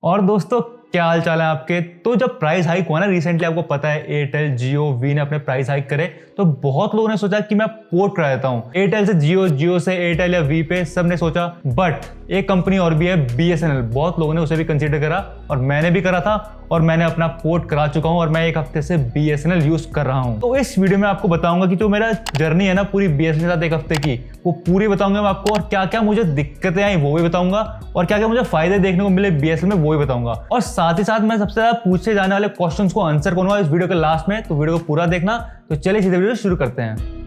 और दोस्तों क्या हाल चाल है आपके। तो जब प्राइस हाइक हुआ ना रिसेंटली, आपको पता है एयरटेल जियो वी ने अपने प्राइस हाइक करे, तो बहुत लोगों ने सोचा कि मैं पोर्ट करा देता हूँ एयरटेल से जियो, जियो से एयरटेल या वी पे, सबने सोचा। बट एक कंपनी और भी है बीएसएनएल, बहुत लोगों ने उसे भी कंसीडर करा और मैंने भी करा था और मैंने अपना पोर्ट करा चुका हूँ और मैं एक हफ्ते से बीएसएनएल यूज कर रहा हूँ। तो इस वीडियो में आपको बताऊंगा कि जो मेरा जर्नी है ना पूरी बीएसएनएल के साथ एक हफ्ते की, वो पूरी बताऊंगा मैं आपको, और क्या क्या मुझे दिक्कतें आई वो भी बताऊंगा, और क्या क्या मुझे फायदे देखने को मिले बीएसएनएल में वो भी बताऊंगा। और साथ ही साथ मैं सबसे ज्यादा पूछे जाने वाले क्वेश्चंस को आंसर करूंगा इस वीडियो के लास्ट में, तो वीडियो को पूरा देखना। तो चलिए सीधे वीडियो शुरू करते हैं।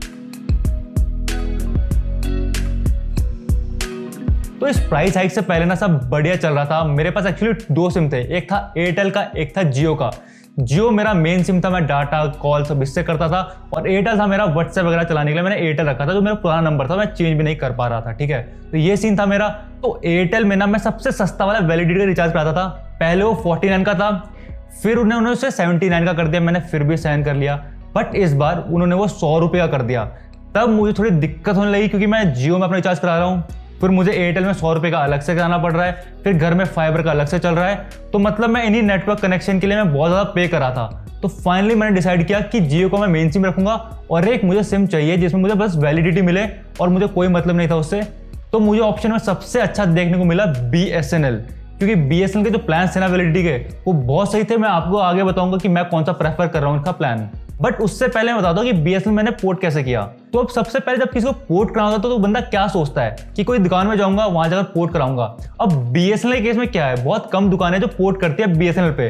तो इस प्राइस हाइक से पहले ना सब बढ़िया चल रहा था। मेरे पास एक्चुअली दो सिम थे, एक था एयरटेल का, एक था जियो का। जियो मेरा मेन सिम था, मैं डाटा कॉल सब इससे करता था, और एयरटेल था मेरा व्हाट्सएप वगैरह चलाने के लिए। मैंने एयरटेल रखा था, जो मेरा पुराना नंबर था, मैं चेंज भी नहीं कर पा रहा था। ठीक है, तो ये सीन था मेरा। तो एयरटेल में ना मैं सबसे सस्ता वाला वैलिडिटी का रिचार्ज कराता था। पहले वो 49 का था, फिर उन्होंने उसे 79 का कर दिया, मैंने फिर भी सहन कर लिया। बट इस बार उन्होंने वो 100 रुपये का कर दिया। तब मुझे थोड़ी दिक्कत होने लगी, क्योंकि मैं जियो में अपना रिचार्ज करा रहा हूँ, फिर मुझे एयरटेल में 100 रुपये का अलग से कराना पड़ रहा है, फिर घर में फाइबर का अलग से चल रहा है। तो मतलब मैं इन्हीं नेटवर्क कनेक्शन के लिए मैं बहुत ज़्यादा पे करा था। तो फाइनली मैंने डिसाइड किया कि जियो को मैं मेन सिम रखूंगा, और एक मुझे सिम चाहिए जिसमें मुझे बस वैलिडिटी मिले और मुझे कोई मतलब नहीं था उससे। तो मुझे ऑप्शन में सबसे अच्छा देखने को मिला बीएसएनएल, क्योंकि बीएसएनएल के जो प्लान थे ना वैलिडिटी के, वो बहुत सही थे। मैं आपको आगे बताऊंगा कि मैं कौन सा प्रेफर कर रहा हूँ इनका प्लान। बट उससे पहले मैं बताता हूँ कि बीएसएनएल मैंने पोर्ट कैसे किया। तो अब सबसे पहले जब किसी को पोर्ट कराना होता है तो बंदा क्या सोचता है कि कोई दुकान में जाऊंगा, वहां जाकर पोर्ट कराऊंगा। अब बीएसएनएल के केस में क्या है, बहुत कम दुकानें जो पोर्ट करती है बीएसएनएल पे।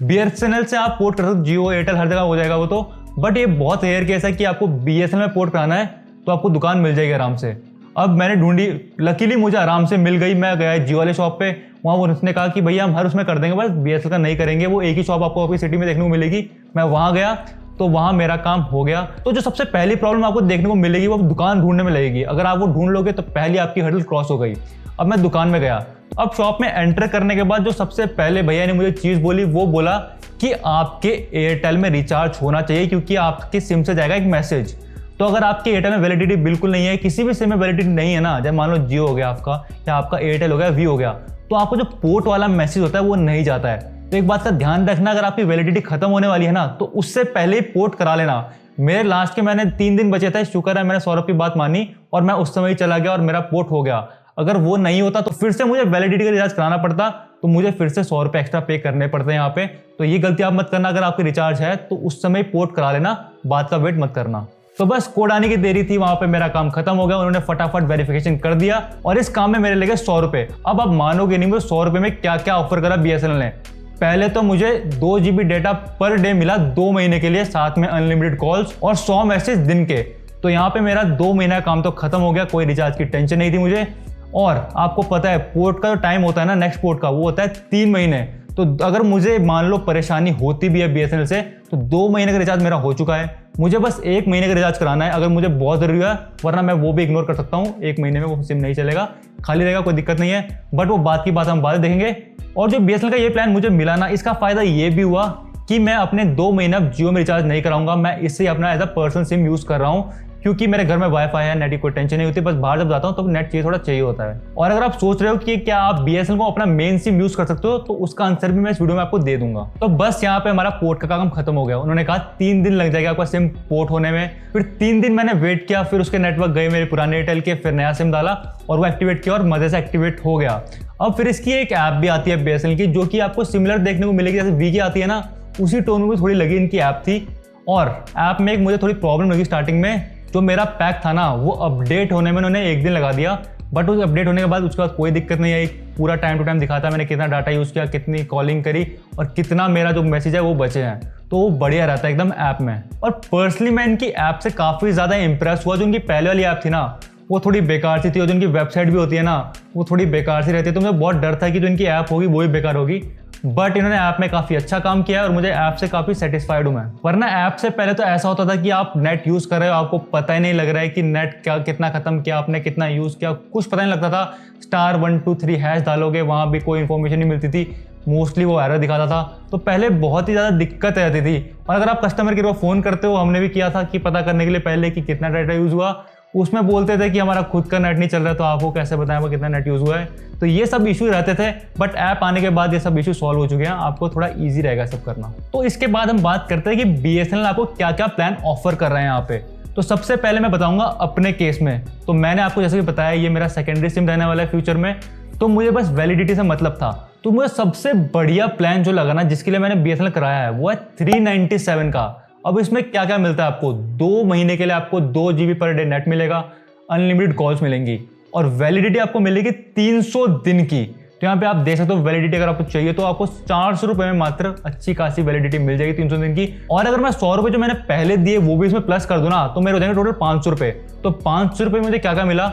बीएसएनएल से आप पोर्ट कर सकते हो, जियो एयरटेल हर जगह हो जाएगा वो तो। बट ये बहुत रेयर केस है कि आपको बीएसएनएल में पोर्ट कराना है तो आपको दुकान मिल जाएगी आराम से। अब मैंने ढूंढी, लकीली मुझे आराम से मिल गई। मैं गया जियो वाले शॉप पे, वहाँ वो उसने कहा कि भैया हम हर उसमें कर देंगे, बस बीएसएनएल का नहीं करेंगे, वो एक ही शॉप आपको अपनी सिटी में देखने को मिलेगी। मैं वहाँ गया तो वहाँ मेरा काम हो गया। तो जो सबसे पहली प्रॉब्लम आपको देखने को मिलेगी वो दुकान ढूंढने में लगेगी। अगर आप वो ढूंढ लोगे तो पहली आपकी हर्डल क्रॉस हो गई। अब मैं दुकान में गया, अब शॉप में एंटर करने के बाद जो सबसे पहले भैया ने मुझे चीज़ बोली, वो बोला कि आपके एयरटेल में रिचार्ज होना चाहिए, क्योंकि आपके सिम से जाएगा एक मैसेज। तो अगर आपके एयरटेल में वैलिडिटी बिल्कुल नहीं है, किसी भी सिम में वैलिडिटी नहीं है ना, जब मान लो जियो हो गया आपका, या आपका एयरटेल हो गया, वी हो गया, तो आपको जो पोर्ट वाला मैसेज होता है वो नहीं जाता है। तो एक बात का ध्यान रखना, अगर आपकी वैलिडिटी खत्म होने वाली है ना, तो उससे पहले ही पोर्ट करा लेना। मेरे लास्ट के मैंने 3 दिन बचे थे, शुक्र है मैंने सौरभ की बात मानी और मैं उस समय ही चला गया और मेरा पोर्ट हो गया। अगर वो नहीं होता तो फिर से मुझे वैलिडिटी का रिचार्ज कराना पड़ता, तो मुझे फिर से 100 रुपये एक्स्ट्रा पे करने पड़ते हैं यहाँ पे। तो ये गलती आप मत करना, अगर आपकी रिचार्ज है तो उस समय पोर्ट करा लेना, बात का वेट मत करना। तो बस कोड आने की देरी थी, वहां पे मेरा काम खत्म हो गया। उन्होंने फटाफट वेरिफिकेशन कर दिया और इस काम में मेरे लगे 100 रुपये। अब आप मानोगे नहीं, मुझे 100 रुपये में क्या क्या ऑफर करा बीएसएनएल ने। पहले तो मुझे 2 GB डेटा पर डे मिला 2 महीने के लिए, साथ में अनलिमिटेड कॉल्स और 100 मैसेज दिन के। तो यहाँ पे मेरा 2 महीना का काम तो खत्म हो गया, कोई रिचार्ज की टेंशन नहीं थी मुझे। और आपको पता है पोर्ट का जो टाइम होता है ना नेक्स्ट पोर्ट का, वो होता है 3 महीने। तो अगर मुझे मान लो परेशानी होती भी है बीएसएनएल से, तो 2 महीने का रिचार्ज मेरा हो चुका है। मुझे बस 1 महीने का रिचार्ज कराना है अगर मुझे बहुत जरूरी है, वरना मैं वो भी इग्नोर कर सकता हूँ। 1 महीने में वो सिम नहीं चलेगा, खाली रहेगा, कोई दिक्कत नहीं है। बट वो बात की बात हम बाद में देखेंगे। और जो बीएसएनएल का ये प्लान मुझे मिला ना, इसका फायदा ये भी हुआ कि मैं अपने 2 महीना जियो में रिचार्ज नहीं कराऊंगा। मैं इससे अपना as a personal SIM use कर रहा हूँ, क्योंकि मेरे घर में वाईफाई है, नेट की कोई टेंशन नहीं होती। बस बाहर जब जाता हूँ तो नेट चाहिए, थोड़ा चाहिए होता है। और अगर आप सोच रहे हो कि क्या आप बीएसएनएल को अपना मेन सिम यूज कर सकते हो, तो उसका आंसर भी मैं इस वीडियो में आपको दे दूंगा। तो बस यहाँ पे हमारा पोर्ट का काम खत्म हो गया। उन्होंने कहा 3 दिन लग जाएगा आपका सिम पोर्ट होने में। फिर 3 दिन मैंने वेट किया, फिर उसके नेटवर्क गए मेरे पुराने एयरटेल के, फिर नया सिम डाला और वो एक्टिवेट किया और मजे से एक्टिवेट हो गया। अब फिर इसकी एक ऐप भी आती है बीएसएनएल की, जो कि आपको सिमिलर देखने को मिलेगी जैसे वी की आती है ना, उसी टोन में थोड़ी लगी इनकी ऐप थी। और ऐप में एक मुझे थोड़ी प्रॉब्लम लगी स्टार्टिंग में। जो मेरा पैक था ना, वो अपडेट होने में उन्होंने 1 दिन लगा दिया, बट उस अपडेट होने के बाद उसके बाद कोई दिक्कत नहीं आई। पूरा टाइम टू टाइम दिखाता है मैंने कितना डाटा यूज़ किया, कितनी कॉलिंग करी और कितना मेरा जो मैसेज है वो बचे हैं। तो वो बढ़िया रहता है एकदम ऐप में। और पर्सनली मैं इनकी ऐप से काफ़ी ज़्यादा इंप्रेस हुआ। जो उनकी पहले वाली ऐप थी ना, वो थोड़ी बेकार सी थी, और जो उनकी वेबसाइट भी होती है ना, वो थोड़ी बेकार सी रहती है। तो मुझे बहुत डर था कि जो इनकी ऐप होगी वो ही बेकार होगी। बट इन्होंने ऐप में काफ़ी अच्छा काम किया है और मुझे ऐप से काफ़ी सेटिस्फाइड हूँ मैं। वरना ऐप से पहले तो ऐसा होता था कि आप नेट यूज़ कर रहे हो, आपको पता ही नहीं लग रहा है कि नेट क्या कितना खत्म किया आपने, कितना यूज़ किया, कुछ पता नहीं लगता था। *123# डालोगे, वहाँ भी कोई इन्फॉर्मेशन नहीं मिलती थी, मोस्टली वो एरर दिखाता था। तो पहले बहुत ही ज़्यादा दिक्कत रहती थी। और अगर आप कस्टमर केयर को फ़ोन करते हो, हमने भी किया था कि पता करने के लिए पहले कि कितना डाटा यूज़ हुआ, उसमें बोलते थे कि हमारा खुद का नेट नहीं चल रहा है, तो आपको कैसे बताएं वो कितना नेट यूज़ हुआ है। तो ये सब इशू रहते थे, बट ऐप आने के बाद ये सब इशू सॉल्व हो चुके हैं, आपको थोड़ा ईजी रहेगा सब करना। तो इसके बाद हम बात करते हैं कि BSNL आपको क्या क्या प्लान ऑफर कर रहे हैं यहाँ पे। तो सबसे पहले मैं बताऊंगा अपने केस में, तो मैंने आपको जैसे कि बताया ये मेरा सेकेंडरी सिम रहने वाला है फ्यूचर में, तो मुझे बस वैलिडिटी से मतलब था। तो मुझे सबसे बढ़िया प्लान जो लगा ना, जिसके लिए मैंने BSNL कराया है, वो है 397 का। अब इसमें क्या क्या मिलता है आपको, 2 महीने के लिए आपको 2 GB पर डे नेट मिलेगा, अनलिमिटेड कॉल्स मिलेंगी और वैलिडिटी आपको मिलेगी 300 दिन की। तो यहाँ पे आप देख सकते हो वैलिडिटी अगर आपको चाहिए तो आपको 400 रुपए में मात्र अच्छी खासी वैलिडिटी मिल जाएगी 300 दिन की। और अगर मैं 100 रुपए जो मैंने पहले दिए वो भी इसमें प्लस कर दूं ना, तो मेरे हो जाएंगे टोटल 500 रुपए। तो 500 रुपए में मुझे क्या क्या मिला,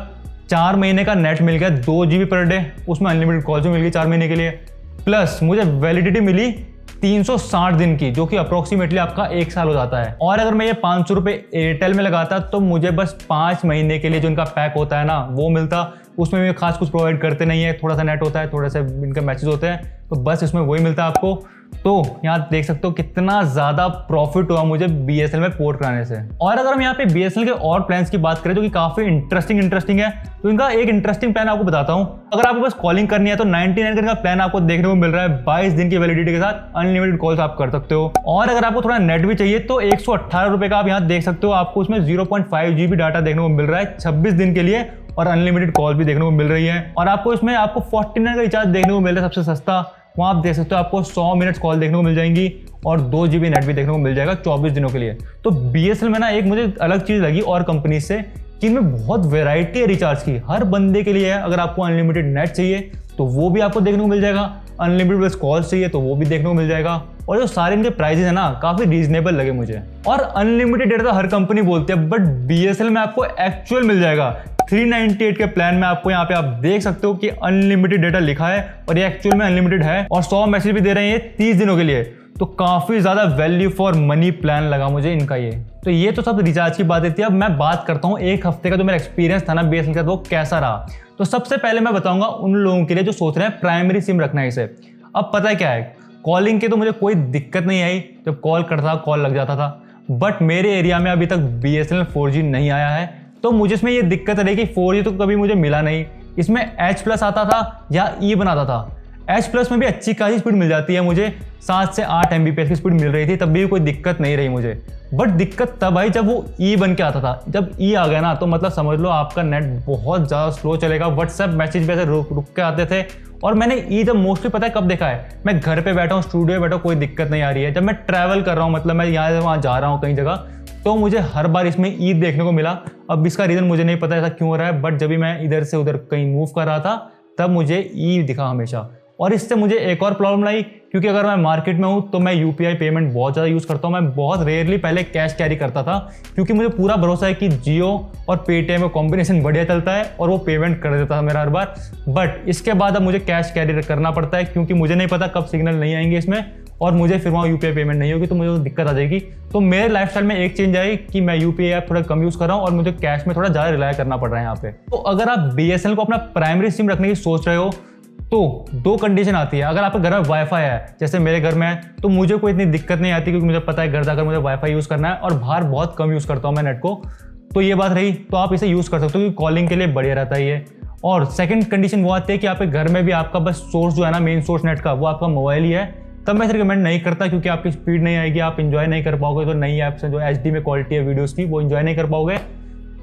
4 महीने का नेट मिल गया, 2 GB पर डे, उसमें अनलिमिटेड कॉल्स भी मिल गई 4 महीने के लिए, प्लस मुझे वैलिडिटी मिली 360 दिन की, जो कि अप्रोक्सीमेटली आपका 1 साल हो जाता है। और अगर मैं ये 500 रुपए एयरटेल में लगाता तो मुझे बस 5 महीने के लिए जो इनका पैक होता है ना वो मिलता। उसमें भी खास कुछ प्रोवाइड करते नहीं है, थोड़ा सा नेट होता है, थोड़ा सा इनका मैसेज होते हैं, तो बस इसमें वही मिलता है आपको। तो यहाँ देख सकते हो कितना ज्यादा प्रॉफिट हुआ मुझे BSNL में पोर्ट कराने से। और अगर हम यहाँ पे BSNL के और प्लान्स की बात करें जो कि काफी इंटरेस्टिंग है, तो इनका एक इंटरेस्टिंग प्लान आपको बताता हूँ। अगर आपको बस कॉलिंग करनी है तो 99 का प्लान आपको देखने को मिल रहा है, 22 दिन की वैलिडिटी के साथ अनलिमिटेड कॉल्स आप कर सकते हो। और अगर आपको थोड़ा नेट भी चाहिए तो 118 रुपए का आप यहाँ देख सकते हो, आपको उसमें 0.5 GB डाटा देखने को मिल रहा है 26 दिन के लिए, और अनलिमिटेड कॉल भी देखने को मिल रही है। और आपको इसमें आपको 49 का रिचार्ज देखने को मिल रहा है सबसे सस्ता, वहाँ आप देख सकते हो आपको 100 मिनट्स कॉल देखने को मिल जाएंगी और 2 GB नेट भी देखने को मिल जाएगा 24 दिनों के लिए। तो BSNL में ना एक मुझे अलग चीज़ लगी और कंपनी से कि इनमें बहुत वैरायटी है रिचार्ज की, हर बंदे के लिए है। अगर आपको अनलिमिटेड नेट चाहिए तो वो भी आपको देखने को मिल जाएगा, अनलिमिटेड बस कॉल्स चाहिए तो वो भी देखने को मिल जाएगा। और जो सारे इनके प्राइजेस है ना काफ़ी रीजनेबल लगे मुझे। और अनलिमिटेड डेटा तो हर कंपनी बोलती है, बट BSNL में आपको एक्चुअल मिल जाएगा। 398 के प्लान में आपको यहाँ पे आप देख सकते हो कि अनलिमिटेड डेटा लिखा है और ये एक्चुअल में अनलिमिटेड है, और 100 मैसेज भी दे रहे हैं ये 30 दिनों के लिए। तो काफी ज्यादा वैल्यू फॉर मनी प्लान लगा मुझे इनका ये। तो ये तो सब रिचार्ज की बातें थी। अब मैं बात करता हूँ एक हफ्ते का जो मेरा एक्सपीरियंस था ना BSNL का, वो कैसा रहा। तो सबसे पहले मैं बताऊंगा उन लोगों के लिए जो सोच रहे हैं प्राइमरी सिम रखना है इसे। अब पता है क्या है, कॉलिंग के तो मुझे कोई दिक्कत नहीं आई, जब कॉल करता कॉल लग जाता था, बट मेरे एरिया में अभी तक BSNL 4G नहीं आया है। तो मुझे इसमें ये दिक्कत रही कि 4G तो कभी मुझे मिला नहीं। इसमें H+ आता था या E बनाता था। H+ में भी अच्छी खासी स्पीड मिल जाती है मुझे, 7 से 8 MBps की स्पीड मिल रही थी, तब भी कोई दिक्कत नहीं रही मुझे। बट दिक्कत तब आई जब वो E बन के आता था। जब E आ गया ना तो मतलब समझ लो आपका नेट बहुत ज़्यादा स्लो चलेगा। व्हाट्सएप मैसेज भी ऐसे रुक के आते थे। और मैंने E जब मोस्टली पता है कब देखा है, मैं घर पे बैठा हूँ, स्टूडियो में बैठा हूँ, कोई दिक्कत नहीं आ रही है। जब मैं ट्रैवल कर रहा हूँ, मतलब मैं यहाँ से वहाँ जा रहा हूँ कहीं जगह, तो मुझे हर बार इसमें E देखने को मिला। अब इसका रीज़न मुझे नहीं पता ऐसा क्यों हो रहा है, बट जब भी मैं इधर से उधर कहीं मूव कर रहा था तब मुझे E दिखा हमेशा। और इससे मुझे एक और प्रॉब्लम आई, क्योंकि अगर मैं मार्केट में हूँ तो मैं UPI पेमेंट बहुत ज़्यादा यूज़ करता हूँ। मैं बहुत रेयरली पहले कैश कैरी करता था, क्योंकि मुझे पूरा भरोसा है कि जियो और पेटीएम का कॉम्बिनेशन बढ़िया चलता है और वो पेमेंट कर देता था मेरा हर बार। बट इसके बाद अब मुझे कैश कैरी करना पड़ता है, क्योंकि मुझे नहीं पता कब सिग्नल नहीं आएंगे इसमें और मुझे फिर वहाँ UPI पेमेंट नहीं होगी, तो मुझे दिक्कत आ जाएगी। तो मेरे लाइफस्टाइल में एक चेंज आई कि मैं UPI ऐप थोड़ा कम यूज़ कर रहा हूँ और मुझे कैश में थोड़ा ज़्यादा रिलाय करना पड़ रहा है यहाँ पे। तो अगर आप BSNL को अपना प्राइमरी सिम रखने की सोच रहे हो तो 2 कंडीशन आती है। अगर आपके घर में वाईफाई है, जैसे मेरे घर में है, तो मुझे कोई इतनी दिक्कत नहीं आती, क्योंकि मुझे पता है घर जाकर मुझे वाईफाई यूज़ करना है और बाहर बहुत कम यूज़ करता हूँ मैं नेट को। तो ये बात रही, तो आप इसे यूज़ कर सकते हो क्योंकि कॉलिंग के लिए बढ़िया रहता है ये। और सेकंड कंडीशन वो आती है कि आपके घर में भी आपका बस सोर्स जो है ना, मेन सोर्स नेट का, वो आपका मोबाइल ही है, तब मैं इसे रिकमेंड नहीं करता, क्योंकि आपकी स्पीड नहीं आएगी, आप इन्जॉय नहीं कर पाओगे। तो नई ऐप से जो HD में क्वालिटी है वीडियोज़ की, वो इन्जॉय नहीं कर पाओगे,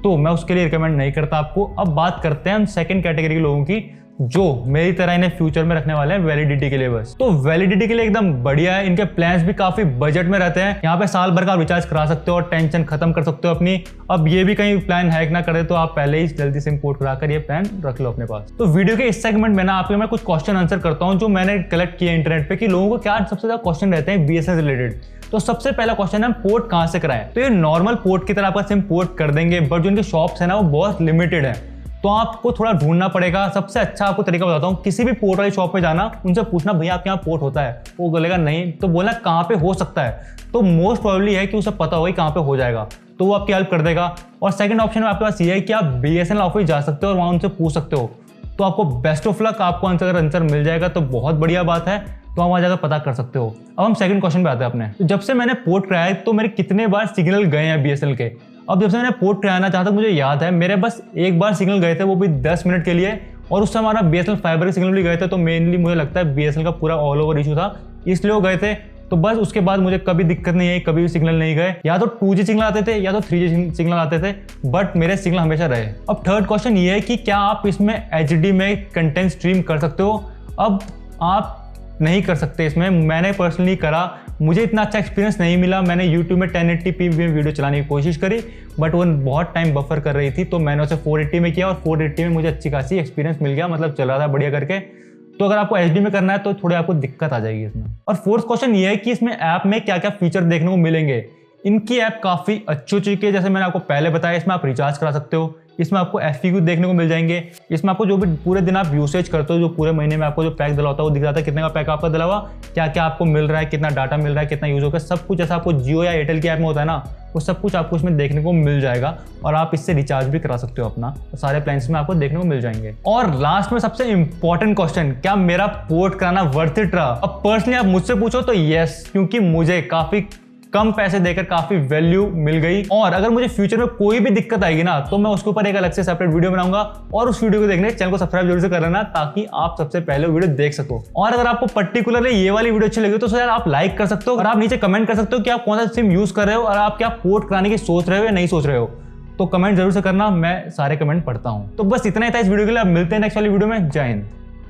तो मैं उसके लिए रिकमेंड नहीं करता आपको। अब बात करते हैं हम सेकंड कैटेगरी के लोगों की, जो मेरी तरह इन्हें फ्यूचर में रखने वाले हैं वैलिडिटी के लिए बस। तो वैलिडिटी के लिए एकदम बढ़िया है, इनके प्लान्स भी काफी बजट में रहते हैं। यहाँ पे साल भर का रिचार्ज करा सकते हो और टेंशन खत्म कर सकते हो अपनी। अब ये भी कहीं प्लान हैक ना करे तो आप पहले ही जल्दी से इंपोर्ट कराकर ये प्लान रख लो अपने पास। तो वीडियो के इस सेगमेंट में ना आपके मैं कुछ क्वेश्चन आंसर करता हूँ जो मैंने कलेक्ट किया इंटरनेट पे, कि लोगों को क्या सबसे ज्यादा क्वेश्चन रहते हैं BSNL रिलेटेड। तो सबसे पहला क्वेश्चन है पोर्ट कहाँ से कराएं। तो ये नॉर्मल पोर्ट की तरह आपका सिम पोर्ट कर देंगे, बट जो इनके शॉप्स है ना वो बहुत लिमिटेड है, तो आपको थोड़ा ढूंढना पड़ेगा। सबसे अच्छा आपको तरीका बताता हूँ, किसी भी पोर्ट वाली शॉप पे जाना, उनसे पूछना भैया आपके यहाँ पोर्ट होता है, वो बोलेगा नहीं, तो बोलना कहाँ पे हो सकता है, तो मोस्ट प्रोबेबली है कि उसे पता होगा कहाँ पे हो जाएगा, तो वो आपकी हेल्प कर देगा। और सेकंड ऑप्शन में आपके पास ये है कि आप BSNL ऑफिस जा सकते हो और वहाँ उनसे पूछ सकते हो, तो आपको बेस्ट ऑफ लक, आपको आंसर मिल जाएगा तो बहुत बढ़िया बात है, तो आप वहाँ जाकर पता कर सकते हो। अब हम सेकंड क्वेश्चन पे आते हैं अपने। तो जब से मैंने पोर्ट कराया है तो मेरे कितने बार सिग्नल गए हैं BSNL के। अब जब से मैंने पोर्ट कराया ना, जहाँ तक मुझे याद है मेरे बस एक बार सिग्नल गए थे, वो भी 10 मिनट के लिए, और उस समय हमारा BSNL फाइबर के सिग्नल भी गए थे। तो मेनली मुझे लगता है BSNL का पूरा ऑल ओवर इशू था, इसलिए वो गए थे। तो बस उसके बाद मुझे कभी दिक्कत नहीं आई, कभी भी सिग्नल नहीं गए, या तो 2G सिग्नल आते थे या तो 3G सिग्नल आते थे, बट मेरे सिग्नल हमेशा रहे। अब थर्ड क्वेश्चन ये है कि क्या आप इसमें HD में कंटेंट स्ट्रीम कर सकते हो? अब आप नहीं कर सकते इसमें, मैंने पर्सनली करा, मुझे इतना अच्छा एक्सपीरियंस नहीं मिला। मैंने YouTube में 1080p में वीडियो चलाने की कोशिश करी, बट वो बहुत टाइम बफर कर रही थी, तो मैंने उसे 480 में किया और 480 में मुझे अच्छी खासी एक्सपीरियंस मिल गया, मतलब चल रहा था बढ़िया करके। तो अगर आपको HD में करना है तो थोड़ी आपको दिक्कत आ जाएगी इसमें। और फोर्थ क्वेश्चन ये है कि इसमें ऐप में क्या क्या फीचर देखने को मिलेंगे। इनकी ऐप काफ़ी अच्छी हो चुकी है, जैसे मैंने आपको पहले बताया, इसमें आप रिचार्ज करा सकते हो, इसमें आपको FAQ देखने को मिल जाएंगे, इसमें आपको जो भी पूरे दिन आप यूसेज करते हो, जो पूरे महीने में आपको जो पैक दिला होता है वो दिख जाता है, कितने का पैक आपका दिला हुआ, क्या क्या आपको मिल रहा है, कितना डाटा मिल रहा है, कितना यूज होगा, सब कुछ जैसा आपको जियो या एयरटेल की ऐप में होता है ना, वो सब कुछ आपको इसमें देखने को मिल जाएगा। और आप इससे रिचार्ज भी करा सकते हो अपना, तो सारे प्लान्स में आपको देखने को मिल जाएंगे। और लास्ट में सबसे इंपॉर्टेंट क्वेश्चन, क्या मेरा पोर्ट कराना वर्थ इट रहा? अब पर्सनली आप मुझसे पूछो तो यस, क्योंकि मुझे काफी कम पैसे देकर काफी वैल्यू मिल गई। और अगर मुझे फ्यूचर में कोई भी दिक्कत आएगी ना, तो मैं उसके ऊपर एक अलग से सेपरेट वीडियो बनाऊंगा, और उस वीडियो को देखने चैनल को सब्सक्राइब जरूर से कर लेना, ताकि आप सबसे पहले वीडियो देख सको। और अगर आपको पर्टिकुलरली ये वाली वीडियो अच्छी लगी तो यार आप लाइक कर सकते हो, और आप नीचे कमेंट कर सकते हो कि आप कौन सा सिम यूज कर रहे हो, और आप क्या पोर्ट कराने की सोच रहे हो या नहीं सोच रहे हो। तो कमेंट जरूर से करना, मैं सारे कमेंट पढ़ता हूँ। तो बस इतना ही था इस वीडियो के लिए, अब मिलते हैं नेक्स्ट वाली वीडियो में। जय हिंद।